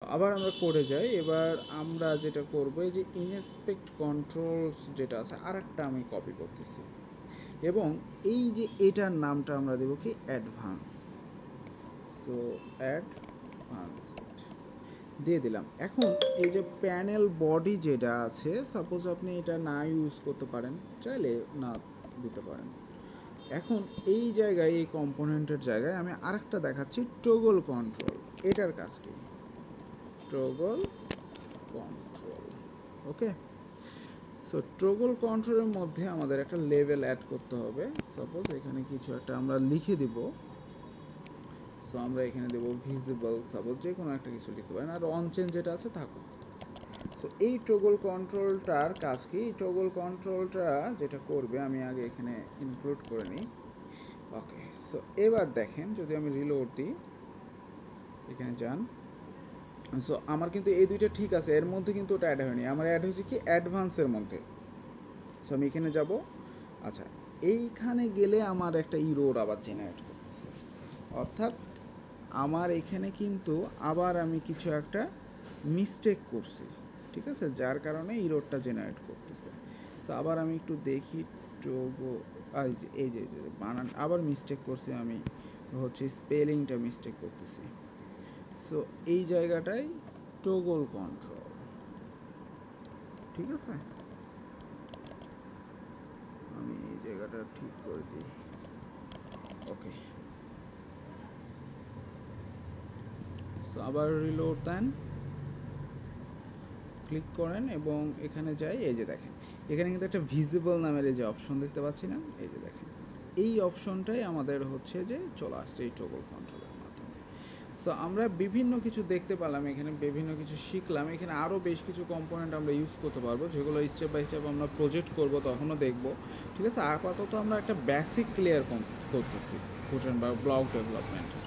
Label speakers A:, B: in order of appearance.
A: আবার আমরা করে যাই। এবার আমরা যেটা করব, এই যে ইনস্পেক্ট কন্ট্রোলস যেটা আছে আরেকটা আমি কপি করতেছি এবং এই যে এটার নামটা আমরা দেব কি অ্যাডভান্স। সো অ্যাডভান্স দিয়ে দিলাম। এখন এই যে প্যানেল বডি যেটা আছে, সাপোজ আপনি এটা না ইউজ করতে পারেন, চাইলে না দিতে পারেন। এখন এই জায়গায়, এই কম্পোনেন্টের জায়গায় আমি আরেকটা দেখাচ্ছি, টগল কন্ট্রোল। এটার কাজ কি? Toggle control. Okay, so toggle কন্ট্রোলের মধ্যে আমাদের একটা লেভেল অ্যাড করতে হবে। সাপোজ এখানে কিছু একটা আমরা লিখে দিব। সো আমরা এখানে দেব ভিজিবল, সাপোজ যে কোনো একটা কিছু লিখতে পারেন, আর অন চেঞ্জ যেটা আছে থাকুক। সো এই টগল কন্ট্রোলটার কাজ কি? এই টগল কন্ট্রোলটা যেটা করবে, আমি আগে এখানে ইনক্লুড করে নিই। ওকে, সো এবার দেখেন, যদি আমি রিলোড দিই, এখানে যান। সো আমার কিন্তু এই দুইটা ঠিক আছে, এর মধ্যে কিন্তু ওটা অ্যাড হয়নি। আমার অ্যাড হয়েছে কি অ্যাডভান্সের মধ্যে। সো আমি এখানে যাব। আচ্ছা, এইখানে গেলে আমার একটা ইরোর আবার জেনারেট করতেছে, অর্থাৎ আমার এখানে কিন্তু আবার আমি কিছু একটা মিস্টেক করছি, ঠিক আছে, যার কারণে ইরোরটা জেনারেট করতেছে। সো আবার আমি একটু দেখি, টোগো এই যে বানান আবার মিস্টেক করছি আমি, হচ্ছে স্পেলিংটা মিস্টেক করতেছি। সো এই জায়গাটায় টগল কন্ট্রোল, ঠিক আছে, আমি এই জায়গাটা ঠিক করে দিই। ওকে, সো আবার রিলোড দেন, ক্লিক করেন এবং এখানে যাই। এই যে দেখেন, এখানে কিন্তু একটা ভিজিবল নামের এই যে অপশন দেখতে পাচ্ছি না, এই যে দেখেন, এই অপশনটাই আমাদের হচ্ছে যে চলে আসছে এই টগল কন্ট্রোলের মাধ্যমে। সো আমরা বিভিন্ন কিছু দেখতে পেলাম, এখানে বিভিন্ন কিছু শিখলাম। এখানে আরও বেশ কিছু কম্পোনেন্ট আমরা ইউজ করতে পারবো, যেগুলো স্টেপ বাই স্টেপ আমরা প্রজেক্ট করব, তখনও দেখব। ঠিক আছে, আপাতত আমরা একটা বেসিক ক্লিয়ার করতেছি ফুট বা ব্লক ডেভেলপমেন্টের।